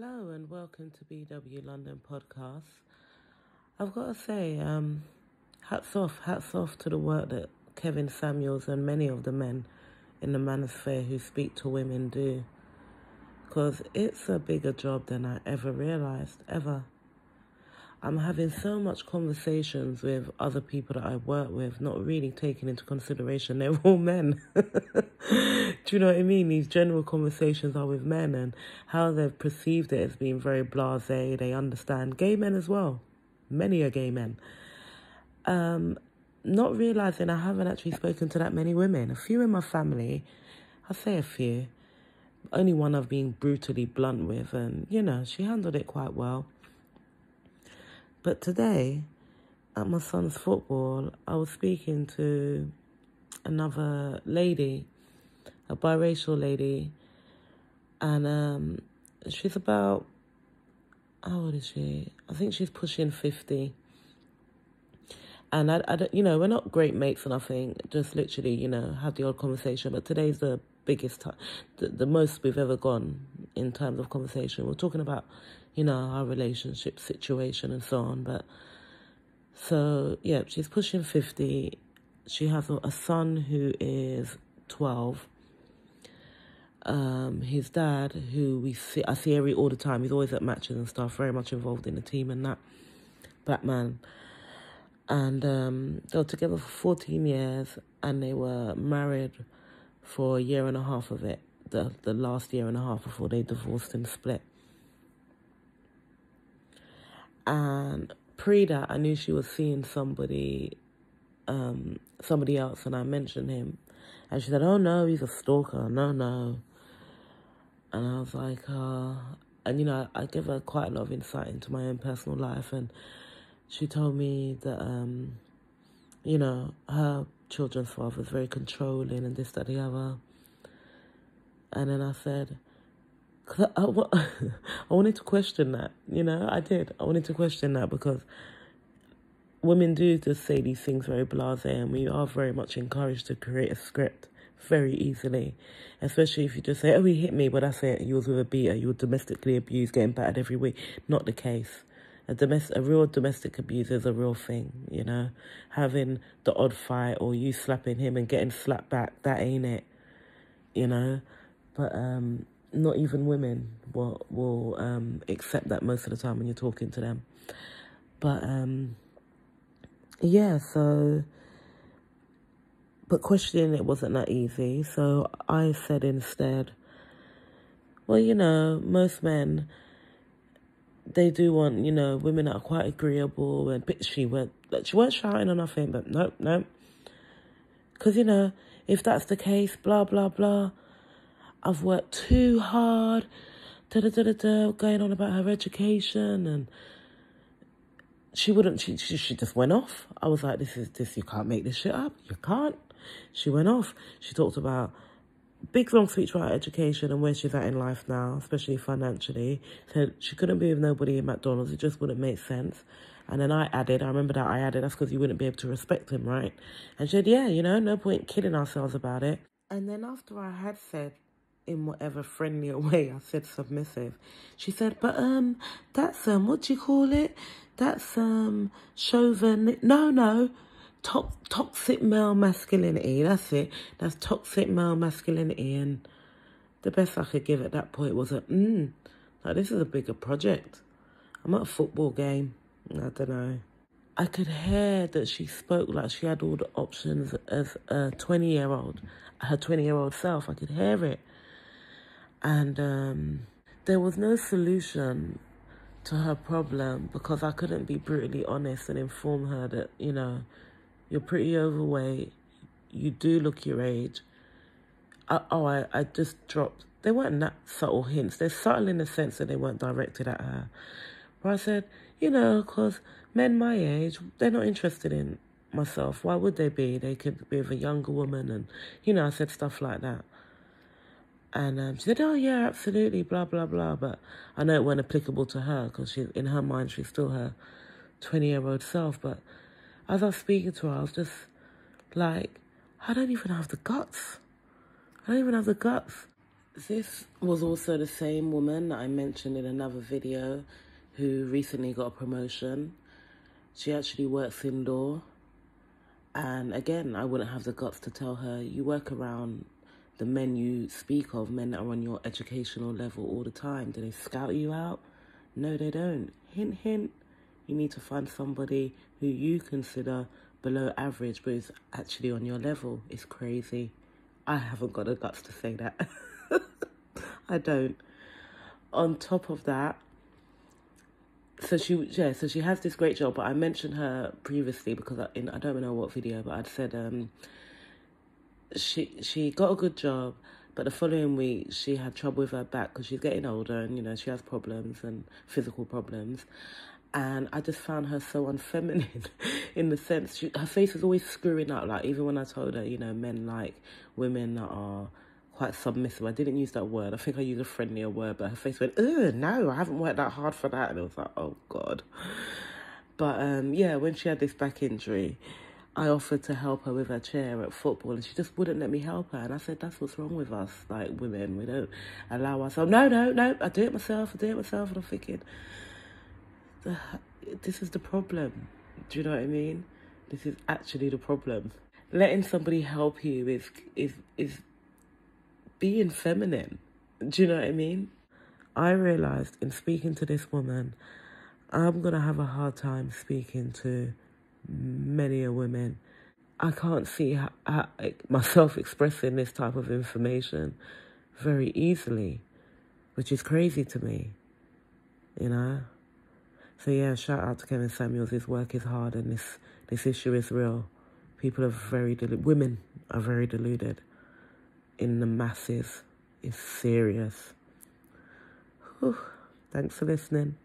Hello and welcome to BW London Podcast. I've got to say, hats off to the work that Kevin Samuels and many of the men in the manosphere who speak to women do. Because it's a bigger job than I ever realised, ever. I'm having so much conversations with other people that I work with, not really taking into consideration they're all men. Do you know what I mean? These general conversations are with men and how they've perceived it as being very blasé. They understand gay men as well. Many are gay men. Not realising I haven't actually spoken to that many women. A few in my family. I say a few. Only one I've been brutally blunt with, and, she handled it quite well. But today, at my son's football, I was speaking to another lady, a biracial lady, and she's about, how old is she? I think she's pushing 50. And I don't, we're not great mates or nothing, just literally, had the odd conversation. But today's the biggest time, the most we've ever gone in terms of conversation. We're talking about, our relationship situation and so on. But so, yeah, she's pushing 50. She has a son who is 12. His dad, who I see all the time, he's always at matches and stuff, very much involved in the team and that, black man. And they were together for 14 years, and they were married for a year and a half of it, the last year and a half before they divorced and split. And pre that, I knew she was seeing somebody else, and I mentioned him. And she said, oh, no, he's a stalker, no. And I was like, and, I give her quite a lot of insight into my own personal life, and she told me that, her children's father was very controlling and this, that, the other. And then I said, cause I wanted to question that, I did. I wanted to question that because women do just say these things very blasé, and we are very much encouraged to create a script very easily, especially if you just say, oh, he hit me, but that's it, you was with a beater, you were domestically abused, getting battered every week. Not the case. A real domestic abuse is a real thing, having the odd fight or you slapping him and getting slapped back, that ain't it, but not even women will accept that most of the time when you're talking to them. But yeah, so, but questioning it wasn't that easy. So I said instead, well, most men, they do want, women that are quite agreeable, and she weren't shouting or nothing, but nope. Because, if that's the case, blah, blah, blah, I've worked too hard, going on about her education, and she just went off. I was like, this, you can't make this shit up. You can't. She went off. She talked about big long speech about education and where she's at in life now, especially financially. Said she couldn't be with nobody in McDonald's. It just wouldn't make sense. And then I remember that I added, that's because you wouldn't be able to respect him, right? And she said, yeah, no point kidding ourselves about it. And then after I had said, in whatever friendlier way, I said submissive, she said, but that's, what do you call it? That's chauvinistic. No. Toxic male masculinity, that's it. That's toxic male masculinity. And the best I could give at that point was like, this is a bigger project. I'm at a football game. I don't know. I could hear that she spoke like she had all the options as a 20-year-old, her 20-year-old self. I could hear it. And there was no solution to her problem because I couldn't be brutally honest and inform her that, you're pretty overweight. You do look your age. I just dropped. They weren't that subtle hints. They're subtle in the sense that they weren't directed at her. But I said, because men my age, they're not interested in myself. Why would they be? They could be with a younger woman. And, I said stuff like that. And she said, oh, yeah, absolutely, blah, blah, blah. But I know it wasn't applicable to her because in her mind, she's still her 20-year-old self. But as I was speaking to her, I was just like, I don't even have the guts. This was also the same woman that I mentioned in another video who recently got a promotion. She actually works indoor. And again, I wouldn't have the guts to tell her, you work around the men you speak of, men that are on your educational level all the time. Do they scout you out? No, they don't. Hint, hint. You need to find somebody who you consider below average but is actually on your level. It's crazy. I haven't got the guts to say that. I don't. On top of that, so she has this great job, but I mentioned her previously because I don't know what video, but I'd said she got a good job, but the following week she had trouble with her back because she's getting older and, you know, she has problems and physical problems. And I just found her so unfeminine in the sense her face is always screwing up. Like, even when I told her, you know, men like women that are quite submissive. I didn't use that word. I think I used a friendlier word, but her face went, ugh, no, I haven't worked that hard for that. And I was like, oh, God. But, yeah, when she had this back injury, I offered to help her with her chair at football, and she just wouldn't let me help her. And I said, that's what's wrong with us, like women. We don't allow ourselves. No, I do it myself. And I'm thinking, this is the problem. Do you know what I mean? This is actually the problem. Letting somebody help you is being feminine. Do you know what I mean? I realised in speaking to this woman, I'm going to have a hard time speaking to many a women. I can't see how myself expressing this type of information very easily, which is crazy to me, you know? So yeah, shout out to Kevin Samuels. His work is hard and this issue is real. People are women are very deluded in the masses. It's serious. Whew. Thanks for listening.